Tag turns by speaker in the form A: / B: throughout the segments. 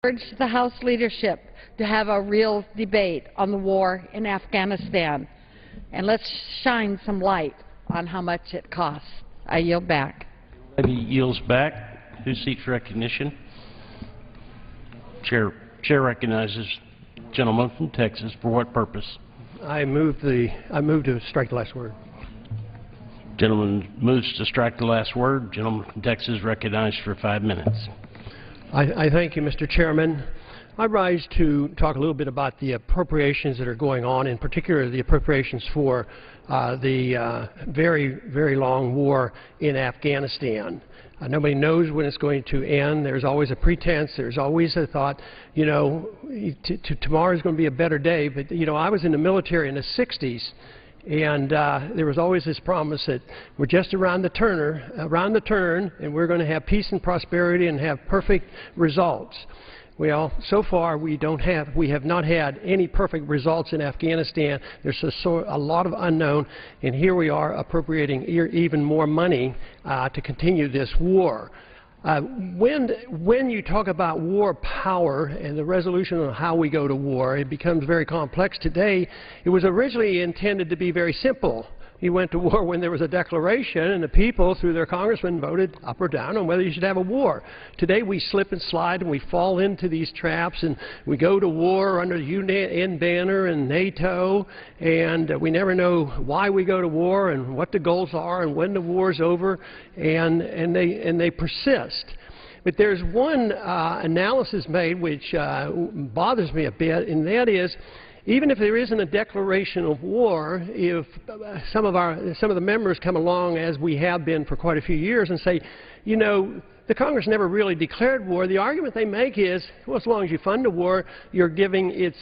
A: urge the House leadership to have a real debate on the war in Afghanistan, and let's shine some light on how much it costs. I yield back.
B: He yields back. Who seeks recognition? Chair recognizes the gentleman from Texas. For what purpose?
C: I move to strike the last word.
B: Gentleman moves to strike the last word. Gentleman from Texas recognized for 5 minutes.
C: I thank you, Mr. Chairman. I rise to talk a little bit about the appropriations that are going on, in particular the appropriations for the very, very long war in Afghanistan. Nobody knows when it's going to end. There's always a pretense. There's always a thought, you know, tomorrow is going to be a better day. But, you know, I was in the military in the 60s. And there was always this promise that we're just around the turn, and we're going to have peace and prosperity and have perfect results. Well, so far we have not had any perfect results in Afghanistan. There's a lot of unknown, and here we are appropriating even more money to continue this war. When you talk about war power and the resolution on how we go to war, it becomes very complex. Today, it was originally intended to be very simple. You went to war when there was a declaration, and the people, through their congressmen, voted up or down on whether you should have a war. Today, we slip and slide, and we fall into these traps, and we go to war under the UN banner and NATO, and we never know why we go to war and what the goals are and when the war is over, and they persist. But there's one analysis made which bothers me a bit, and that is, even if there isn't a declaration of war, if some of the members come along, as we have been for quite a few years, and say, you know, the Congress never really declared war, the argument they make is, well, as long as you fund a war, you're giving you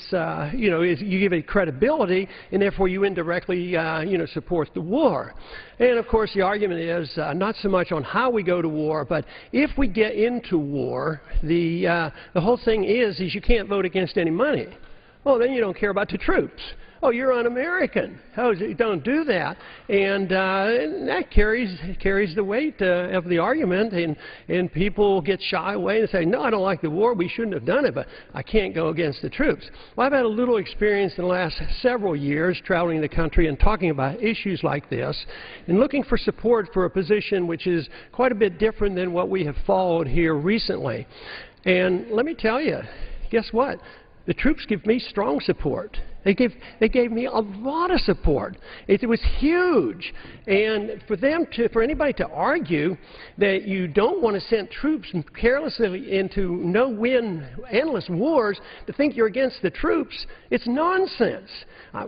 C: give it credibility, and therefore you indirectly, support the war. And of course, the argument is not so much on how we go to war, but if we get into war, the whole thing is you can't vote against any money. Well, then you don't care about the troops. Oh, you're un-American. Oh, don't do that. And that carries the weight of the argument, and people get shy away and say, no, I don't like the war. We shouldn't have done it, but I can't go against the troops. Well, I've had a little experience in the last several years traveling the country and talking about issues like this and looking for support for a position which is quite a bit different than what we have followed here recently. And let me tell you, guess what? The troops give me strong support. They gave me a lot of support. It was huge. And for anybody to argue that you don't want to send troops carelessly into no-win, endless wars, to think you're against the troops, it's nonsense.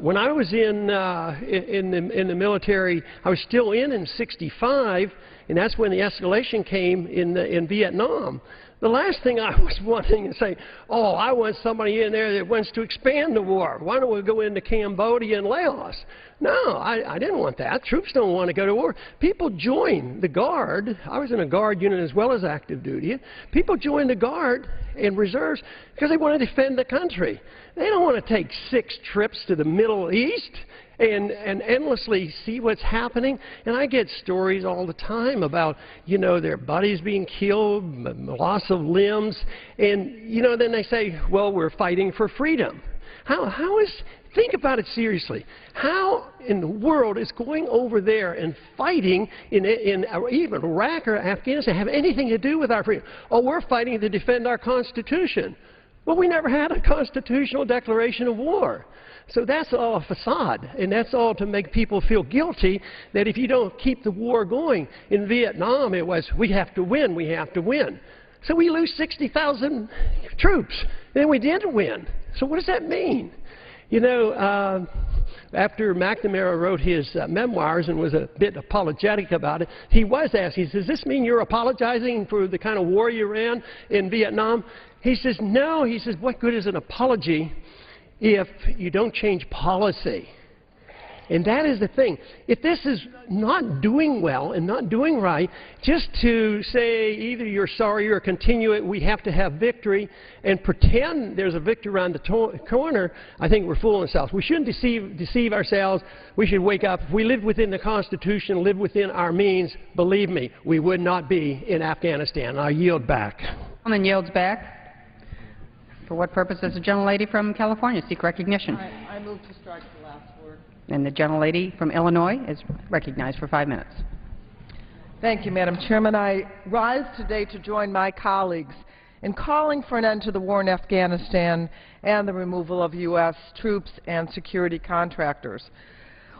C: When I was in the military, I was still in '65, and that's when the escalation came in Vietnam. The last thing I was wanting to say, oh, I want somebody in there that wants to expand the war. Why don't we go into Cambodia and Laos? No, I didn't want that. Troops don't want to go to war. People join the Guard. I was in a Guard unit as well as active duty. People join the Guard and reserves because they want to defend the country. They don't want to take 6 trips to the Middle East and endlessly see what's happening. And I get stories all the time about, you know, their buddies being killed, loss of limbs, and, you know, then they say, well, we're fighting for freedom. Think about it seriously. How in the world is going over there and fighting in even Iraq or Afghanistan have anything to do with our freedom? Oh, we're fighting to defend our Constitution. Well, we never had a constitutional declaration of war. So that's all a facade, and that's all to make people feel guilty that if you don't keep the war going. In Vietnam, it was, we have to win, we have to win. So we lose 60,000 troops, and then we didn't win. So what does that mean? You know, after McNamara wrote his memoirs and was a bit apologetic about it, he was asked, he says, does this mean you're apologizing for the kind of war you ran in Vietnam? He says, no. He says, what good is an apology if you don't change policy? And that is the thing. If this is not doing well and not doing right, just to say either you're sorry or continue it, we have to have victory, and pretend there's a victory around the corner, I think we're fooling ourselves. We shouldn't deceive ourselves. We should wake up. If we lived within the Constitution, lived within our means, believe me, we would not be in Afghanistan. I yield back.
A: And yields back.
D: For what purpose does the gentlelady from California seek recognition?
A: I move to strike the last word.
D: And the gentlelady from Illinois is recognized for 5 minutes.
E: Thank you, Madam Chairman. I rise today to join my colleagues in calling for an end to the war in Afghanistan and the removal of U.S. troops and security contractors.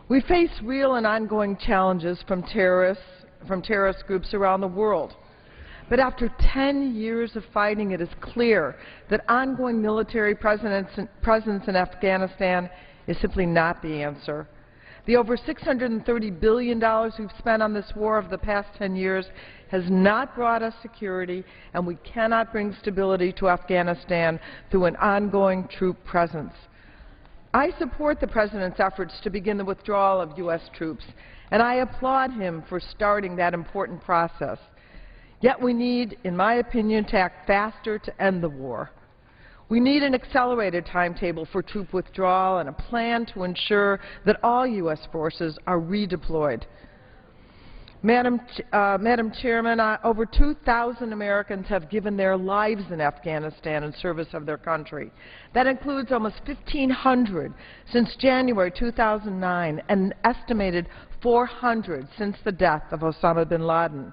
E: We face real and ongoing challenges from terrorist groups around the world. But after 10 years of fighting, it is clear that ongoing military presence in Afghanistan is simply not the answer. The over $630 billion we've spent on this war over the past 10 years has not brought us security, and we cannot bring stability to Afghanistan through an ongoing troop presence. I support the President's efforts to begin the withdrawal of U.S. troops, and I applaud him for starting that important process. Yet we need, in my opinion, to act faster to end the war. We need an accelerated timetable for troop withdrawal and a plan to ensure that all U.S. forces are redeployed. Madam Chairman, over 2,000 Americans have given their lives in Afghanistan in service of their country. That includes almost 1,500 since January 2009 and an estimated 400 since the death of Osama bin Laden.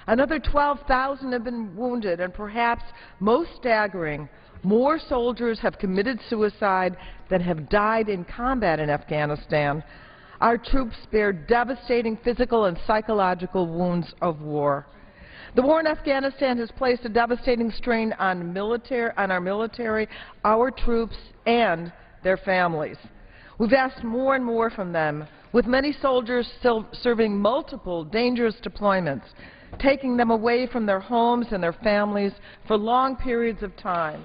E: Another 12,000 have been wounded, and perhaps most staggering, more soldiers have committed suicide than have died in combat in Afghanistan. Our troops bear devastating physical and psychological wounds of war. The war in Afghanistan has placed a devastating strain on our military, our troops, and their families. We've asked more and more from them, with many soldiers still serving multiple dangerous deployments, taking them away from their homes and their families for long periods of time.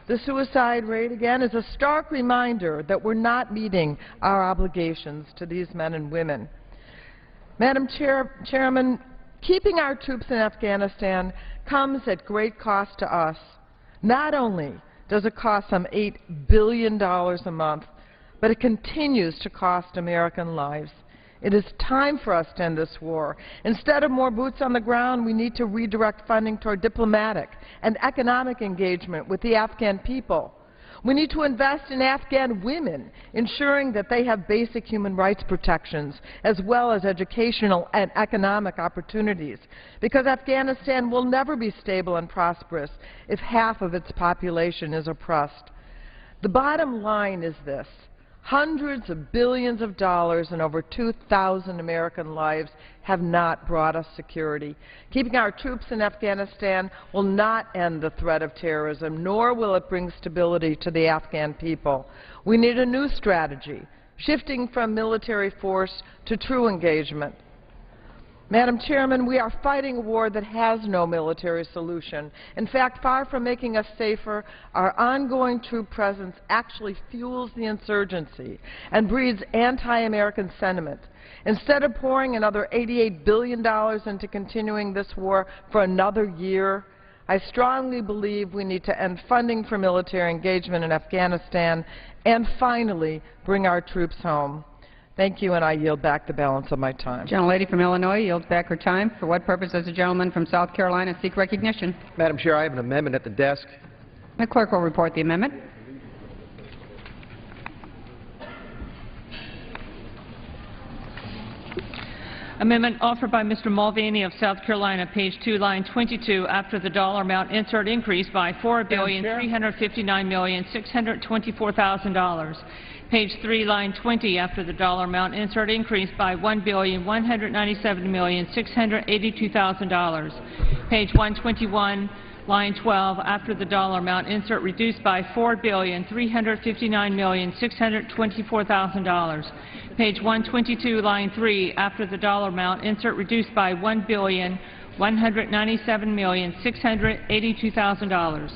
E: The suicide rate, again, is a stark reminder that we're not meeting our obligations to these men and women. Madam Chairman, keeping our troops in Afghanistan comes at great cost to us. Not only does it cost some $8 billion a month, but it continues to cost American lives. It is time for us to end this war. Instead of more boots on the ground, we need to redirect funding toward diplomatic and economic engagement with the Afghan people. We need to invest in Afghan women, ensuring that they have basic human rights protections as well as educational and economic opportunities, because Afghanistan will never be stable and prosperous if half of its population is oppressed. The bottom line is this: hundreds of billions of dollars and over 2,000 American lives have not brought us security. Keeping our troops in Afghanistan will not end the threat of terrorism, nor will it bring stability to the Afghan people. We need a new strategy, shifting from military force to true engagement. Madam Chairman, we are fighting a war that has no military solution. In fact, far from making us safer, our ongoing troop presence actually fuels the insurgency and breeds anti-American sentiment. Instead of pouring another $88 billion into continuing this war for another year, I strongly believe we need to end funding for military engagement in Afghanistan and finally bring our troops home. Thank you, and I yield back the balance of my time.
D: Gentlelady from Illinois yields back her time. For what purpose does the gentleman from South Carolina seek recognition?
F: Madam Chair, I have an amendment at the desk.
D: The clerk will report the amendment.
G: Amendment offered by Mr. Mulvaney of South Carolina, page 2, line 22, after the dollar amount insert increase by $4,359,624,000. Page 3, line 20, after the dollar amount insert increase by $1,197,682,000. Page 121, line 12, after the dollar amount insert reduced by $4,359,624,000. Page 122, line 3, after the dollar amount insert reduced by $1,197,682,000.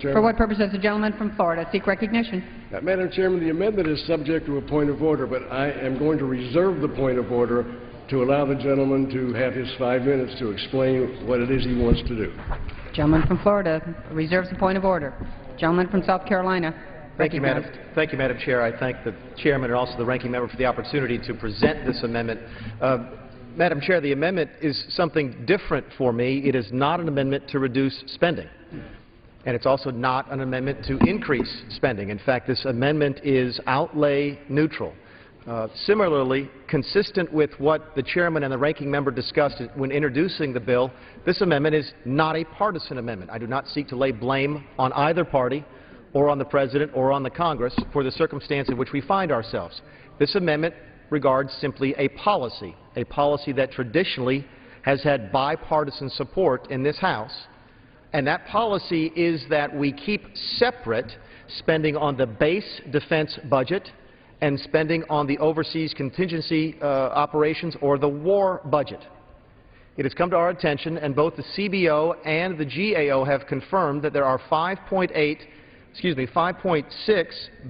D: For what purpose does the gentleman from Florida seek recognition?
H: Madam Chairman, the amendment is subject to a point of order, but I am going to reserve the point of order to allow the gentleman to have his 5 minutes to explain what it is he wants to do.
D: Gentleman from Florida reserves the point of order. Gentleman from South Carolina.
F: Thank you, Madam Chair. I thank the chairman and also the ranking member for the opportunity to present this amendment. Madam Chair, the amendment is something different for me. It is not an amendment to reduce spending. And it's also not an amendment to increase spending. In fact, this amendment is outlay neutral. Similarly, consistent with what the chairman and the ranking member discussed when introducing the bill, this amendment is not a partisan amendment. I do not seek to lay blame on either party or on the President or on the Congress for the circumstance in which we find ourselves. This amendment regards simply a policy that traditionally has had bipartisan support in this House, and that policy is that we keep separate spending on the base defense budget and spending on the overseas contingency operations or the war budget. It has come to our attention, and both the CBO and the GAO have confirmed that there are $5.6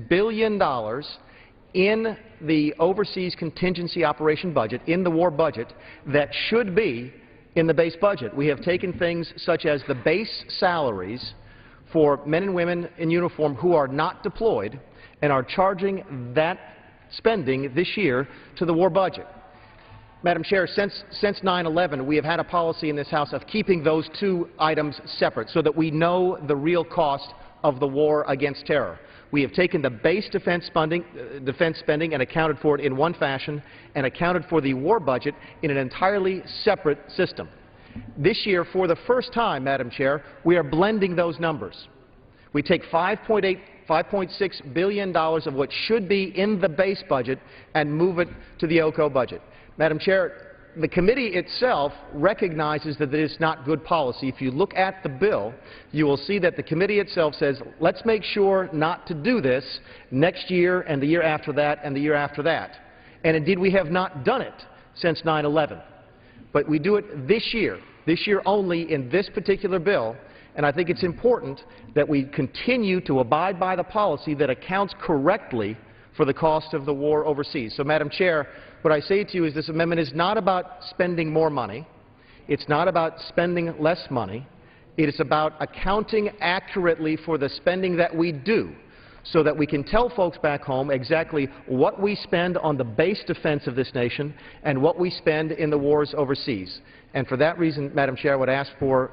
F: billion in the overseas contingency operation budget, in the war budget, that should be in the base budget. We have taken things such as the base salaries for men and women in uniform who are not deployed and are charging that spending this year to the war budget. Madam Chair, since 9/11, we have had a policy in this House of keeping those two items separate so that we know the real cost of the war against terror. We have taken the base defense spending and accounted for it in one fashion and accounted for the war budget in an entirely separate system. This year, for the first time, Madam Chair, we are blending those numbers. We take $5.6 billion of what should be in the base budget and move it to the OCO budget. Madam Chair, the committee itself recognizes that it is not good policy. If you look at the bill, you will see that the committee itself says, let's make sure not to do this next year and the year after that and the year after that. And indeed, we have not done it since 9/11. But we do it this year only in this particular bill, and I think it's important that we continue to abide by the policy that accounts correctly for the cost of the war overseas. So, Madam Chair, what I say to you is this amendment is not about spending more money. It's not about spending less money. It is about accounting accurately for the spending that we do so that we can tell folks back home exactly what we spend on the base defense of this nation and what we spend in the wars overseas. And for that reason, Madam Chair, I would ask for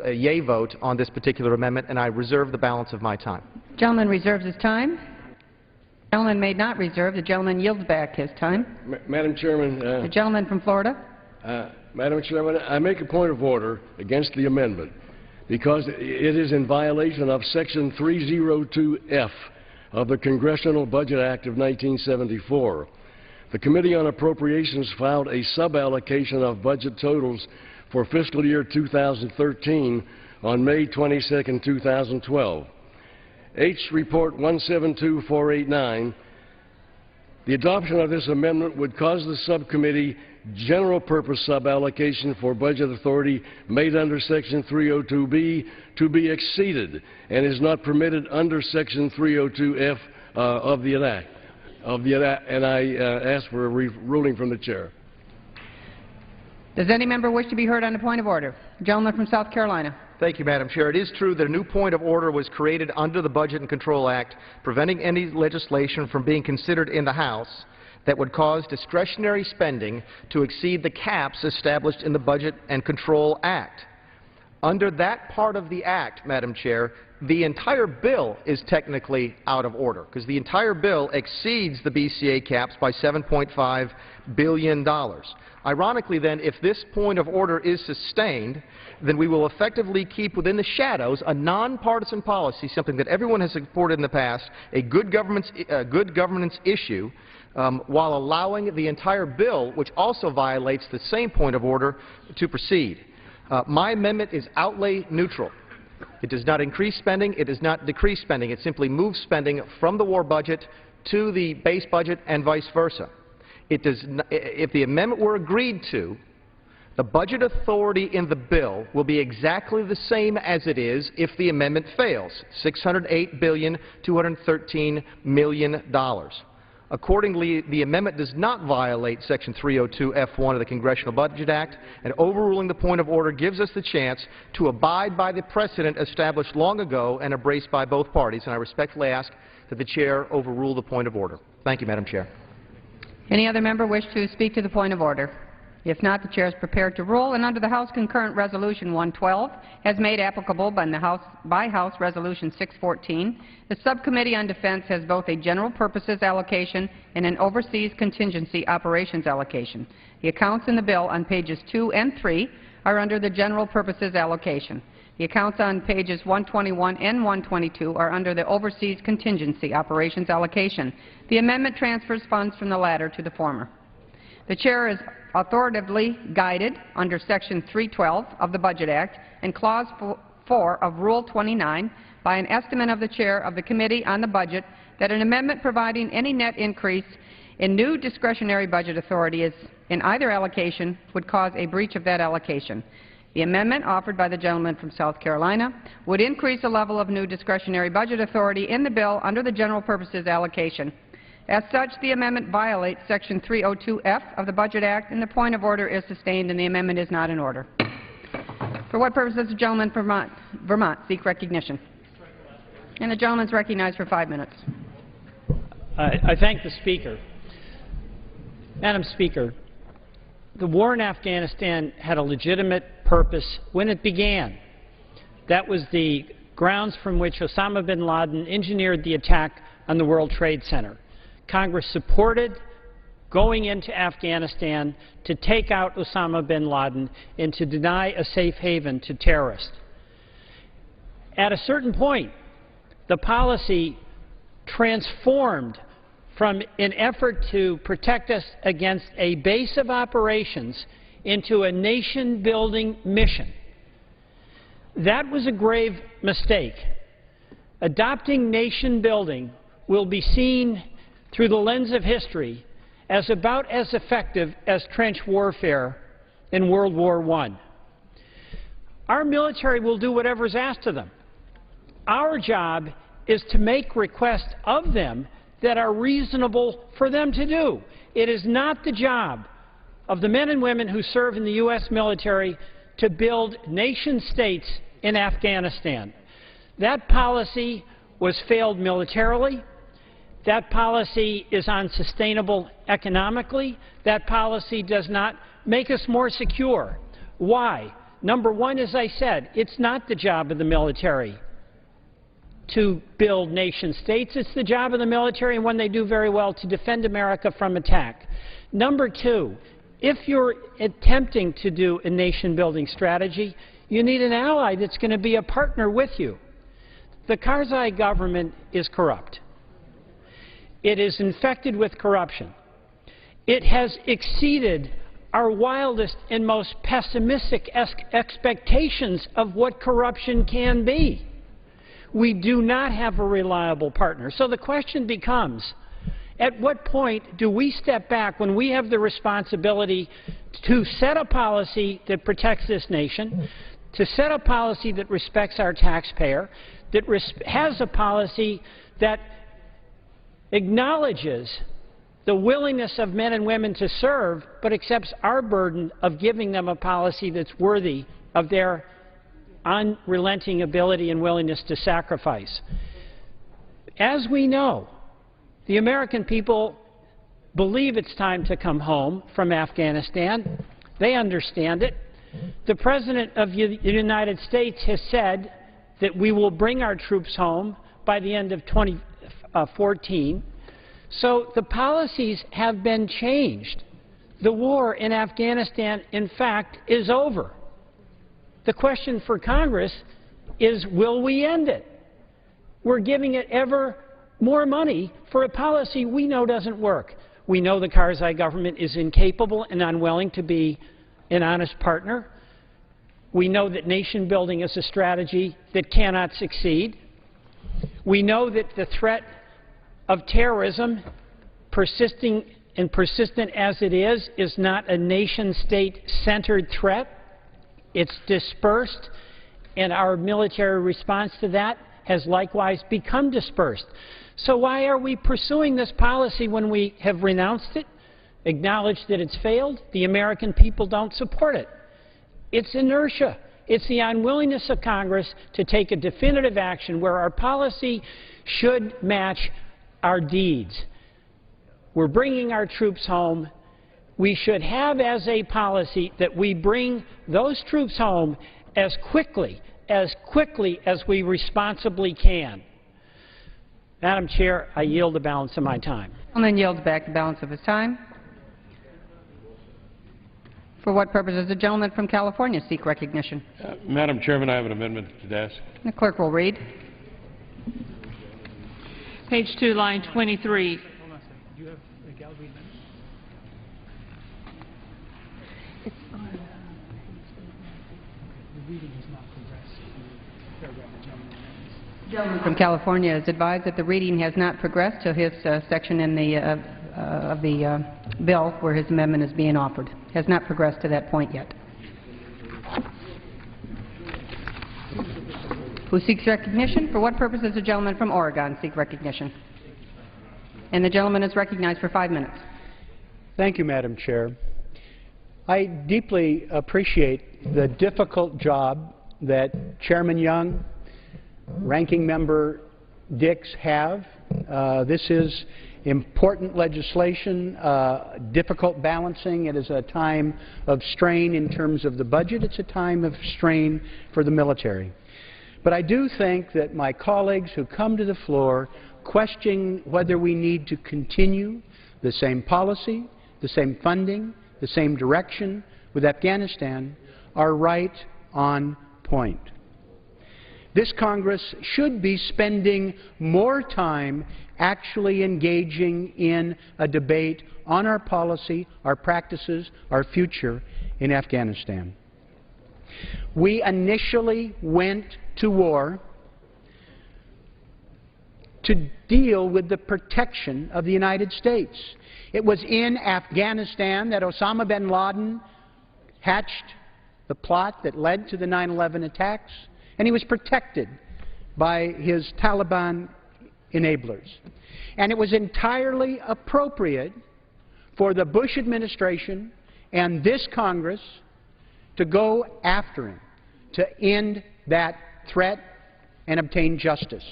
F: a yea vote on this particular amendment, and I reserve the balance of my time.
D: The gentleman reserves his time. The gentleman may not reserve. The gentleman yields back his time.
H: Madam Chairman.
D: The gentleman from Florida.
H: Madam Chairman, I make a point of order against the amendment because it is in violation of Section 302F of the Congressional Budget Act of 1974. The Committee on Appropriations filed a suballocation of budget totals for fiscal year 2013 on May 22, 2012. H. Report 172489, the adoption of this amendment would cause the subcommittee general purpose suballocation for budget authority made under Section 302B to be exceeded and is not permitted under Section 302F of the Act. And I ask for a ruling from the Chair.
D: Does any member wish to be heard on a point of order? The gentleman from South Carolina.
F: Thank you, Madam Chair. It is true that a new point of order was created under the Budget and Control Act, preventing any legislation from being considered in the House that would cause discretionary spending to exceed the caps established in the Budget and Control Act. Under that part of the Act, Madam Chair, the entire bill is technically out of order because the entire bill exceeds the BCA caps by $7.5 billion. Ironically, then, if this point of order is sustained, then we will effectively keep within the shadows a nonpartisan policy, something that everyone has supported in the past, a good governance issue, while allowing the entire bill, which also violates the same point of order, to proceed. My amendment is outlay neutral. It does not increase spending. It does not decrease spending. It simply moves spending from the war budget to the base budget and vice versa. It does not, if the amendment were agreed to, the budget authority in the bill will be exactly the same as it is if the amendment fails, $608,213 million. Accordingly, the amendment does not violate Section 302F1 of the Congressional Budget Act, and overruling the point of order gives us the chance to abide by the precedent established long ago and embraced by both parties, and I respectfully ask that the Chair overrule the point of order. Thank you, Madam Chair.
D: Any other member wish to speak to the point of order? If not, the Chair is prepared to rule, and under the House Concurrent Resolution 112, as made applicable by House Resolution 614, the Subcommittee on Defense has both a general purposes allocation and an overseas contingency operations allocation. The accounts in the bill on pages 2 and 3 are under the general purposes allocation. The accounts on pages 121 and 122 are under the overseas contingency operations allocation. The amendment transfers funds from the latter to the former. The Chair is authoritatively guided under Section 312 of the Budget Act and Clause 4 of Rule 29 by an estimate of the Chair of the Committee on the Budget that an amendment providing any net increase in new discretionary budget authority is in either allocation would cause a breach of that allocation. The amendment offered by the gentleman from South Carolina would increase the level of new discretionary budget authority in the bill under the general purposes allocation. As such, the amendment violates Section 302F of the Budget Act, and the point of order is sustained, and the amendment is not in order. For what purpose does the gentleman from Vermont seek recognition? And the gentleman is recognized for 5 minutes.
I: I thank the Speaker. Madam Speaker, the war in Afghanistan had a legitimate purpose when it began. That was the grounds from which Osama bin Laden engineered the attack on the World Trade Center. Congress supported going into Afghanistan to take out Osama bin Laden and to deny a safe haven to terrorists. At a certain point, the policy transformed from an effort to protect us against a base of operations into a nation-building mission. That was a grave mistake. Adopting nation-building will be seen through the lens of history as about as effective as trench warfare in World War I. Our military will do whatever is asked of them. Our job is to make requests of them that are reasonable for them to do. It is not the job of the men and women who serve in the U.S. military to build nation-states in Afghanistan. That policy was failed militarily. That policy is unsustainable economically. That policy does not make us more secure. Why? Number one, as I said, it's not the job of the military to build nation-states. It's the job of the military, and when they do very well, to defend America from attack. Number two, if you're attempting to do a nation-building strategy, you need an ally that's going to be a partner with you. The Karzai government is corrupt. It is infected with corruption. It has exceeded our wildest and most pessimistic expectations of what corruption can be. We do not have a reliable partner. So the question becomes, at what point do we step back when we have the responsibility to set a policy that protects this nation, to set a policy that respects our taxpayer, that has a policy that acknowledges the willingness of men and women to serve, but accepts our burden of giving them a policy that's worthy of their unrelenting ability and willingness to sacrifice. As we know, the American people believe it's time to come home from Afghanistan. They understand it. The President of the United States has said that we will bring our troops home by the end of 2014. So the policies have been changed. The war in Afghanistan, in fact, is over. The question for Congress is, will we end it? We're giving it ever more money for a policy we know doesn't work. We know the Karzai government is incapable and unwilling to be an honest partner. We know that nation building is a strategy that cannot succeed. We know that the threat of terrorism, persistent as it is not a nation-state-centered threat. It's dispersed, and our military response to that has likewise become dispersed. So why are we pursuing this policy when we have renounced it, acknowledged that it's failed? The American people don't support it. It's inertia. It's the unwillingness of Congress to take a definitive action where our policy should match our deeds. We're bringing our troops home. we should have as a policy that we bring those troops home as quickly as we responsibly can. Madam Chair, I yield the balance of my time.
D: And then yields back the balance of his time. For what purpose does the gentleman from California seek recognition?
J: Madam Chairman, I have an amendment to ask.
D: The clerk will read.
G: Page 2, line 23.
C: Do you have a Galvin amendment?
A: It's on,
C: The reading has not progressed to the paragraph the gentleman amends.
D: The gentleman from California is advised that the reading has not progressed to his section in the of the bill where his amendment is being offered. Has not progressed to that point yet. Who seeks recognition? For what purpose does the gentleman from Oregon seek recognition? And the gentleman is recognized for 5 minutes.
I: Thank you, Madam Chair. I deeply appreciate the difficult job that Chairman Young, Ranking Member Dix have. This is important legislation, difficult balancing. It is a time of strain in terms of the budget. It's a time of strain for the military. But I do think that my colleagues who come to the floor questioning whether we need to continue the same policy, the same funding, the same direction with Afghanistan are right on point. This Congress should be spending more time actually engaging in a debate on our policy, our practices, our future in Afghanistan. We initially went to war to deal with the protection of the United States. It was in Afghanistan that Osama bin Laden hatched the plot that led to the 9/11 attacks, and he was protected by his Taliban enablers. And it was entirely appropriate for the Bush administration and this Congress to go after him, to end that threat and obtain justice.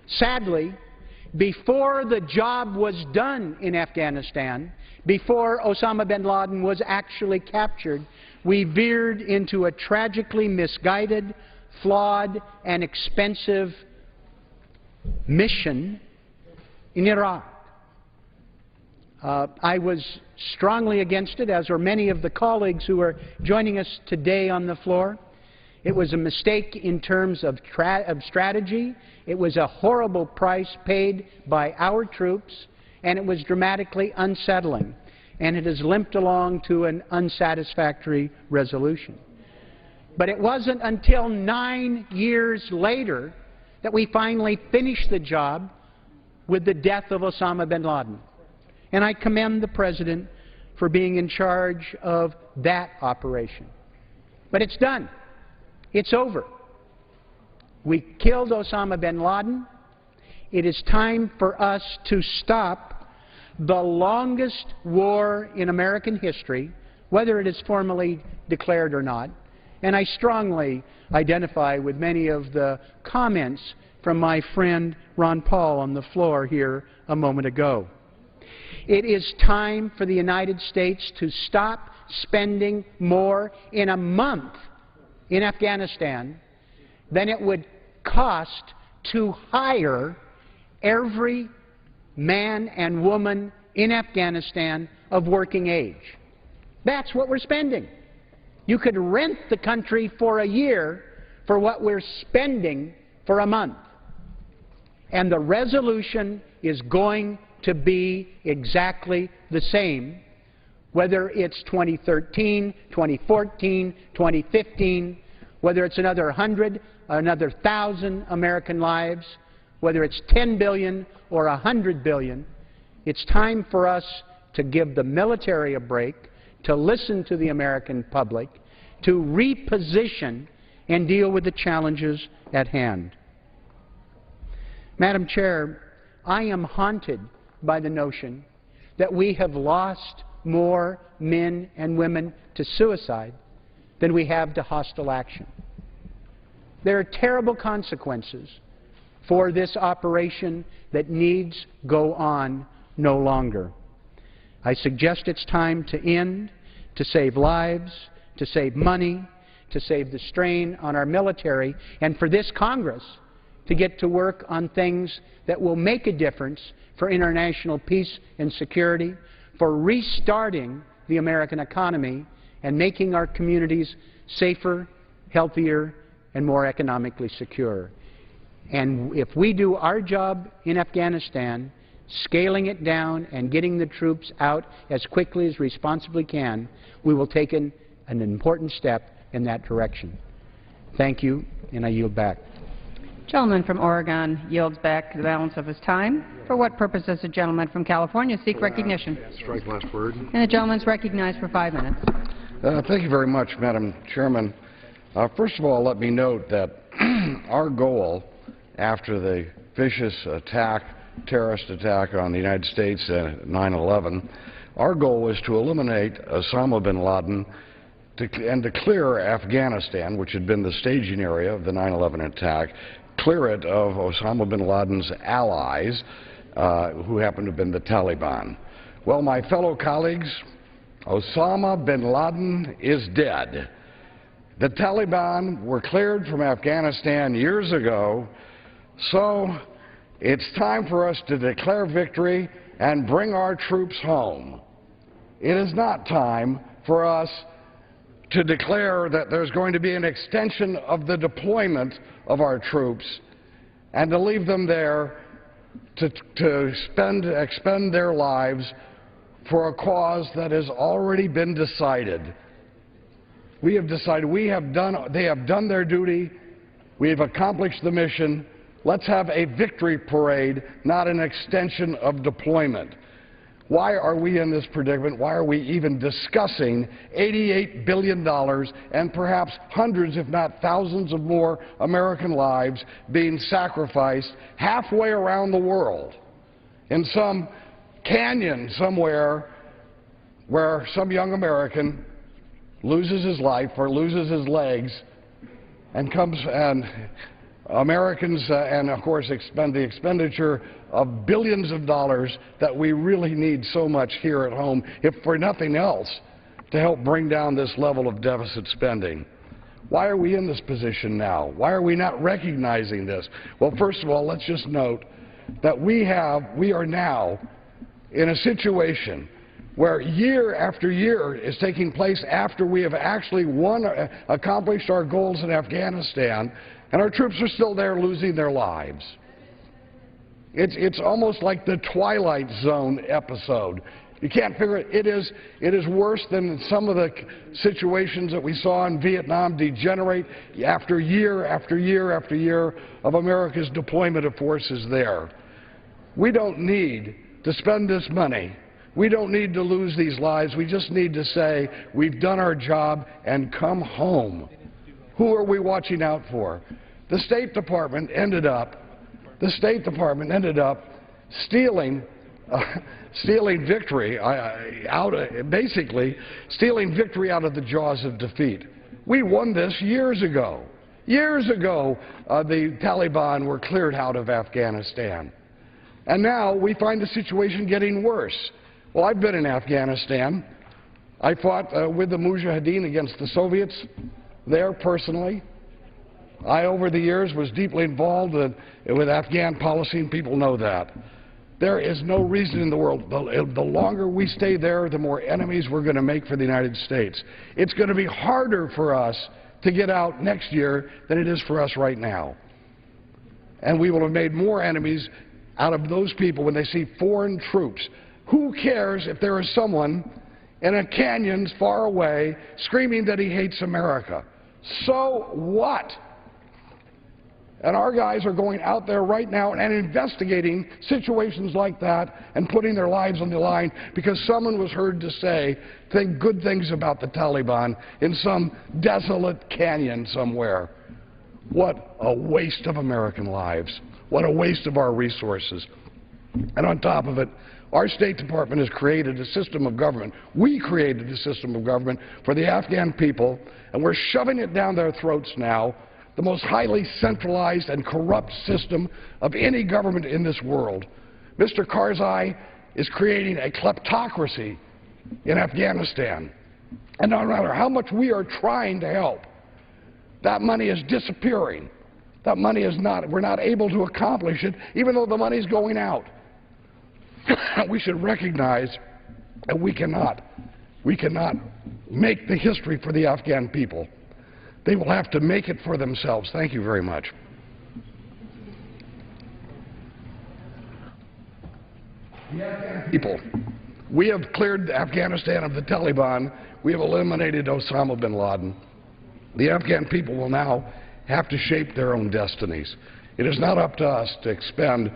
I: Sadly, before the job was done in Afghanistan, before Osama bin Laden was actually captured, we veered into a tragically misguided, flawed, and expensive mission in Iraq. I was strongly against it, as were many of the colleagues who are joining us today on the floor. It was a mistake in terms of strategy. It was a horrible price paid by our troops, and it was dramatically unsettling. And it has limped along to an unsatisfactory resolution. But it wasn't until 9 years later that we finally finished the job with the death of Osama bin Laden. And I commend the President for being in charge of that operation. But it's done. It's over. We killed Osama bin Laden. It is time for us to stop the longest war in American history, whether it is formally declared or not. And I strongly identify with many of the comments from my friend Ron Paul on the floor here a moment ago. It is time for the United States to stop spending more in a month in Afghanistan than it would cost to hire every man and woman in Afghanistan of working age. That's what we're spending. You could rent the country for a year for what we're spending for a month. And the resolution is going to be exactly the same, whether it's 2013, 2014, 2015, whether it's another 100, another 1,000 American lives, whether it's 10 billion or 100 billion. It's time for us to give the military a break, to listen to the American public, to reposition and deal with the challenges at hand. Madam Chair, I am haunted by the notion that we have lost more men and women to suicide than we have to hostile action. There are terrible consequences for this operation that needs go on no longer.
K: I suggest it's time to end, to save lives, to save money, to save the strain on our military, and for this Congress to get to work on things that will make a difference for international peace and security, for restarting the American economy and making our communities safer, healthier, and more economically secure. And if we do our job in Afghanistan, scaling it down and getting the troops out as quickly as responsibly can, we will take an important step in that direction. Thank you, and I yield back.
D: Gentleman from Oregon yields back the balance of his time. For what purpose does the gentleman from California seek recognition?
L: Strike last word.
D: And the gentleman is recognized for 5 minutes.
H: Thank you very much, Madam Chairman. First of all, let me note that our goal after the vicious terrorist attack on the United States at 9/11, our goal was to eliminate Osama bin Laden and to clear Afghanistan, which had been the staging area of the 9/11 attack, clear it of Osama bin Laden's allies, who happened to have been the Taliban. Well, my fellow colleagues, Osama bin Laden is dead. The Taliban were cleared from Afghanistan years ago, so it's time for us to declare victory and bring our troops home. It is not time for us to declare that there's going to be an extension of the deployment of our troops and to leave them there to expend their lives for a cause that has already been decided. We have decided, they have done their duty, we have accomplished the mission. Let's have a victory parade, not an extension of deployment. Why are we in this predicament? Why are we even discussing $88 billion and perhaps hundreds, if not thousands of more American lives being sacrificed halfway around the world in some canyon somewhere where some young American loses his life or loses his legs and Americans, and of course, expend the expenditure of billions of dollars that we really need so much here at home, if for nothing else, to help bring down this level of deficit spending. Why are we in this position now? Why are we not recognizing this? Well, first of all, let's just note that we are now in a situation where year after year is taking place after we have actually accomplished our goals in Afghanistan, and our troops are still there losing their lives. It's almost like the Twilight Zone episode. You can't figure it. It is worse than some of the situations that we saw in Vietnam degenerate after year after year after year of America's deployment of forces there. We don't need to spend this money. We don't need to lose these lives. We just need to say we've done our job and come home. Who are we watching out for? The State Department ended up stealing victory basically stealing victory out of the jaws of defeat. We won this years ago. Years ago, the Taliban were cleared out of Afghanistan. And now we find the situation getting worse. Well, I've been in Afghanistan. I fought with the Mujahideen against the Soviets there personally. I, over the years, was deeply involved with Afghan policy, and people know that. There is no reason in the world. The longer we stay there, the more enemies we're going to make for the United States. It's going to be harder for us to get out next year than it is for us right now. And we will have made more enemies out of those people when they see foreign troops. Who cares if there is someone in a canyon far away screaming that he hates America? So what? And our guys are going out there right now and investigating situations like that and putting their lives on the line because someone was heard to say good things about the Taliban in some desolate canyon somewhere. What a waste of American lives. What a waste of our resources. And on top of it, our State Department has created a system of government. We created a system of government for the Afghan people, and we're shoving it down their throats now, the most highly centralized and corrupt system of any government in this world. Mr. Karzai,
L: is creating a kleptocracy in Afghanistan. And no matter how much we are trying to help, that money is disappearing. That money is not, we're not able to accomplish it, even though the money is going out. We should recognize that we cannot make the history for the Afghan people. They will have to make it for themselves. Thank you very much. The Afghan people. We have cleared Afghanistan of the Taliban. We have eliminated Osama bin Laden. The Afghan people will now have to shape their own destinies. It is not up to us to expend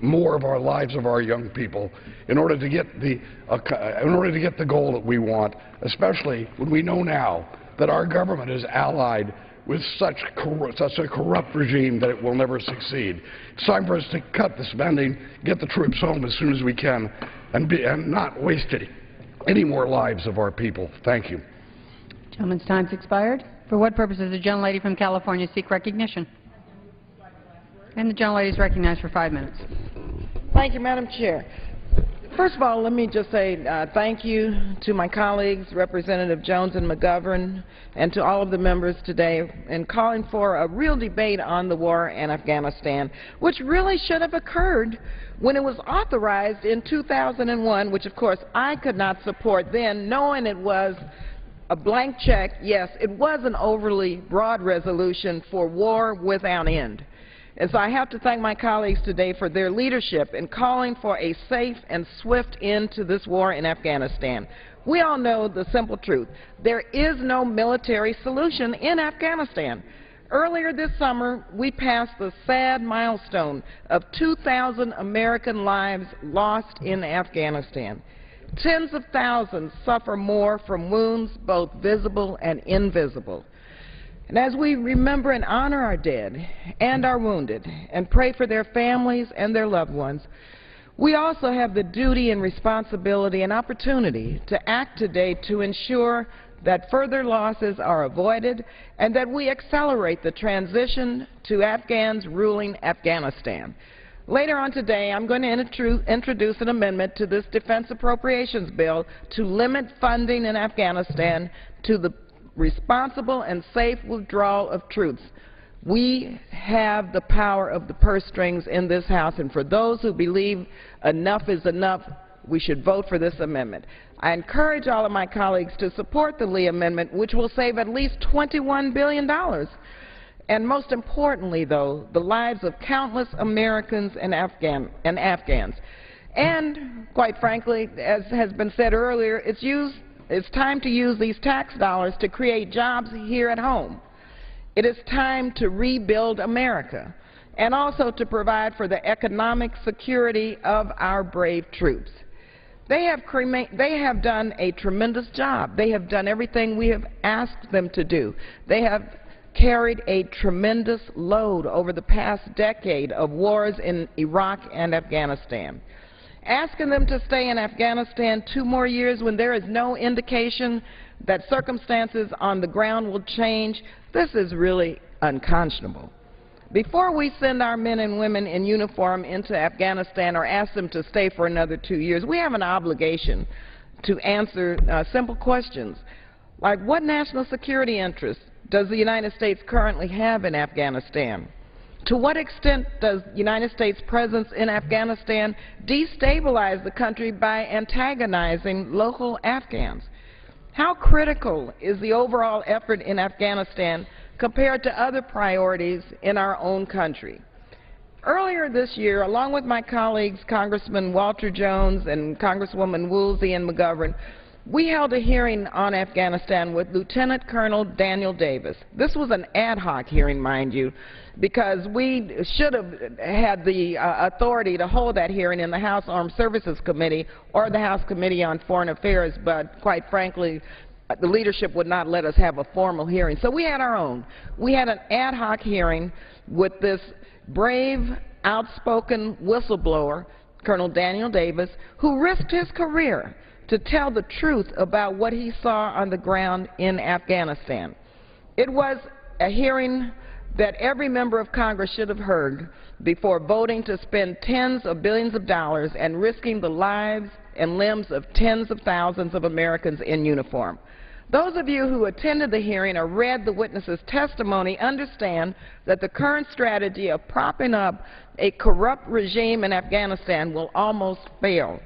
L: more of our lives of our young people in order to get the goal that we want, especially when we know now that our government is allied with such a corrupt regime that it will never succeed. It's time for us to cut the spending, get the troops home as soon as we can, and not waste any more lives of our people. Thank you.
D: Gentleman's time's expired. For what purpose does the gentlelady from California seek recognition? And the gentlelady is recognized for 5 minutes.
E: Thank you, Madam Chair. First of all, let me just say thank you to my colleagues, Representative Jones and McGovern, and to all of the members today in calling for a real debate on the war in Afghanistan, which really should have occurred when it was authorized in 2001, which of course I could not support then, knowing it was a blank check. Yes, it was an overly broad resolution for war without end. And so I have to thank my colleagues today for their leadership in calling for a safe and swift end to this war in Afghanistan. We all know the simple truth. There is no military solution in Afghanistan. Earlier this summer, we passed the sad milestone of 2,000 American lives lost in Afghanistan. Tens of thousands suffer more from wounds, both visible and invisible. And as we remember and honor our dead and our wounded and pray for their families and their loved ones, we also have the duty and responsibility and opportunity to act today to ensure that further losses are avoided and that we accelerate the transition to Afghans ruling Afghanistan. Later on today, I'm going to introduce an amendment to this defense appropriations bill to limit funding in Afghanistan to the responsible and safe withdrawal of troops. We have the power of the purse strings in this House, and for those who believe enough is enough, we should vote for this amendment. I encourage all of my colleagues to support the Lee Amendment, which will save at least $21 billion. And most importantly, though, the lives of countless Americans and Afghans. And, quite frankly, as has been said earlier, it's time to use these tax dollars to create jobs here at home. It is time to rebuild America and also to provide for the economic security of our brave troops. They have done a tremendous job. They have done everything we have asked them to do. They have carried a tremendous load over the past decade of wars in Iraq and Afghanistan. Asking them to stay in Afghanistan 2 more years when there is no indication that circumstances on the ground will change, this is really unconscionable. Before we send our men and women in uniform into Afghanistan or ask them to stay for another 2 years, we have an obligation to answer simple questions like, what national security interests does the United States currently have in Afghanistan? To what extent does the United States' presence in Afghanistan destabilize the country by antagonizing local Afghans? How critical is the overall effort in Afghanistan compared to other priorities in our own country? Earlier this year, along with my colleagues, Congressman Walter Jones and Congresswoman Woolsey and McGovern, we held a hearing on Afghanistan with Lieutenant Colonel Daniel Davis. This was an ad hoc hearing, mind you, because we should have had the authority to hold that hearing in the House Armed Services Committee or the House Committee on Foreign Affairs, but quite frankly, the leadership would not let us have a formal hearing. So we had our own. We had an ad hoc hearing with this brave, outspoken whistleblower, Colonel Daniel Davis, who risked his career to tell the truth about what he saw on the ground in Afghanistan. It was a hearing that every member of Congress should have heard before voting to spend tens of billions of dollars and risking the lives and limbs of tens of thousands of Americans in uniform. Those of you who attended the hearing or read the witnesses' testimony understand that the current strategy of propping up a corrupt regime in Afghanistan will almost fail.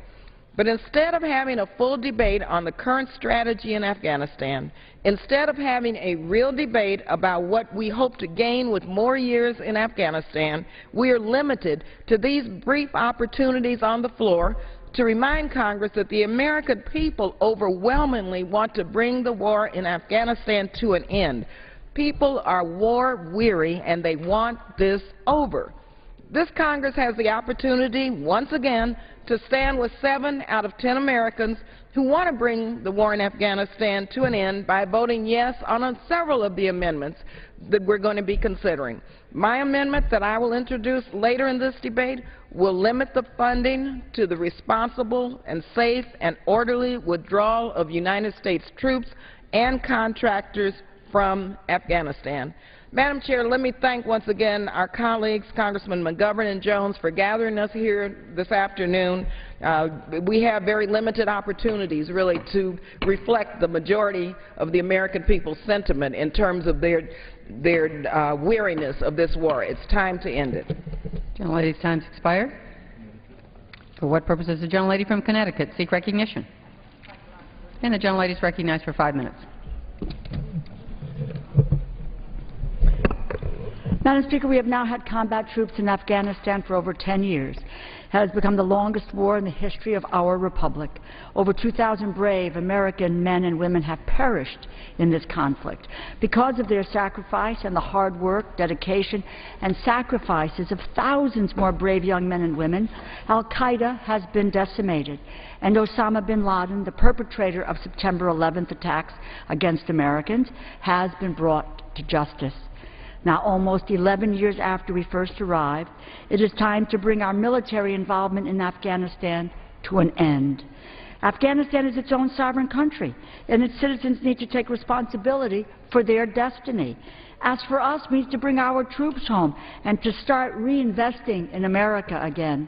E: But instead of having a full debate on the current strategy in Afghanistan, instead of having a real debate about what we hope to gain with more years in Afghanistan, we are limited to these brief opportunities on the floor to remind Congress that the American people overwhelmingly want to bring the war in Afghanistan to an end. People are war-weary and they want this over. This Congress has the opportunity, once again, to stand with 7 out of 10 Americans who want to bring the war in Afghanistan to an end by voting yes on several of the amendments that we're going to be considering. My amendment that I will introduce later in this debate will limit the funding to the responsible and safe and orderly withdrawal of United States troops and contractors from Afghanistan. Madam Chair, let me thank once again our colleagues, Congressman McGovern and Jones, for gathering us here this afternoon. We have very limited opportunities, really, to reflect the majority of the American people's sentiment in terms of their weariness of this war. It's time to end it.
D: Gentlelady's time's expired. For what purpose does the gentlelady from Connecticut seek recognition? And the gentlelady is recognized for 5 minutes.
M: Madam Speaker, we have now had combat troops in Afghanistan for over 10 years. It has become the longest war in the history of our republic. Over 2,000 brave American men and women have perished in this conflict. Because of their sacrifice and the hard work, dedication, and sacrifices of thousands more brave young men and women, al-Qaeda has been decimated, and Osama bin Laden, the perpetrator of September 11th attacks against Americans, has been brought to justice. Now, almost 11 years after we first arrived, it is time to bring our military involvement in Afghanistan to an end. Afghanistan is its own sovereign country, and its citizens need to take responsibility for their destiny. As for us, we need to bring our troops home and to start reinvesting in America again.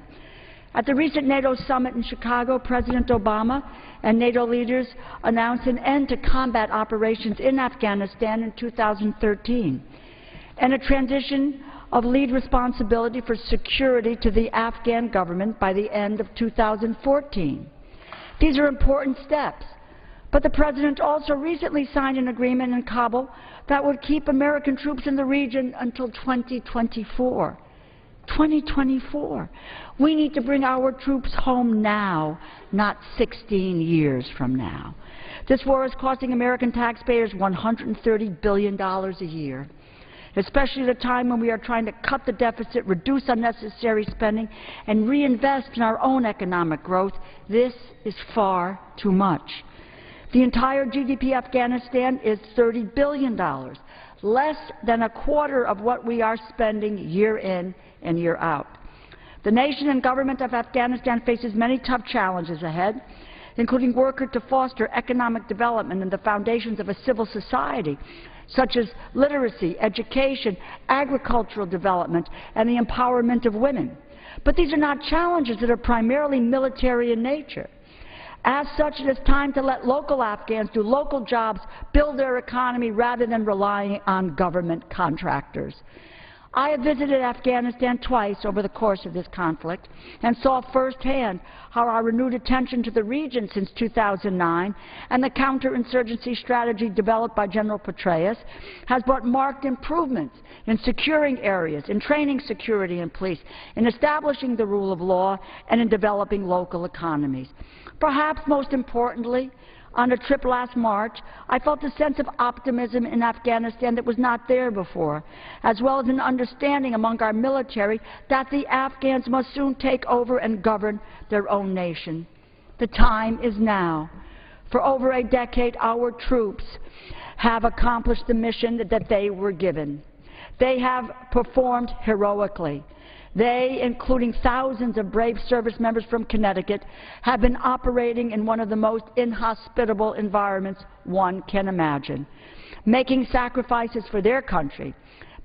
M: At the recent NATO summit in Chicago, President Obama and NATO leaders announced an end to combat operations in Afghanistan in 2013. And a transition of lead responsibility for security to the Afghan government by the end of 2014. These are important steps, but the President also recently signed an agreement in Kabul that would keep American troops in the region until 2024. 2024. We need to bring our troops home now, not 16 years from now. This war is costing American taxpayers $130 billion a year. Especially at a time when we are trying to cut the deficit, reduce unnecessary spending, and reinvest in our own economic growth, this is far too much. The entire GDP of Afghanistan is $30 billion, less than a quarter of what we are spending year in and year out. The nation and government of Afghanistan faces many tough challenges ahead, including work to foster economic development and the foundations of a civil society, such as literacy, education, agricultural development, and the empowerment of women. But these are not challenges that are primarily military in nature. As such, it is time to let local Afghans do local jobs, build their economy, rather than relying on government contractors. I have visited Afghanistan twice over the course of this conflict and saw firsthand how our renewed attention to the region since 2009 and the counterinsurgency strategy developed by General Petraeus has brought marked improvements in securing areas, in training security and police, in establishing the rule of law, and in developing local economies. Perhaps most importantly, on a trip last March, I felt a sense of optimism in Afghanistan that was not there before, as well as an understanding among our military that the Afghans must soon take over and govern their own nation. The time is now. For over a decade, our troops have accomplished the mission that they were given. They have performed heroically. They, including thousands of brave service members from Connecticut, have been operating in one of the most inhospitable environments one can imagine, making sacrifices for their country,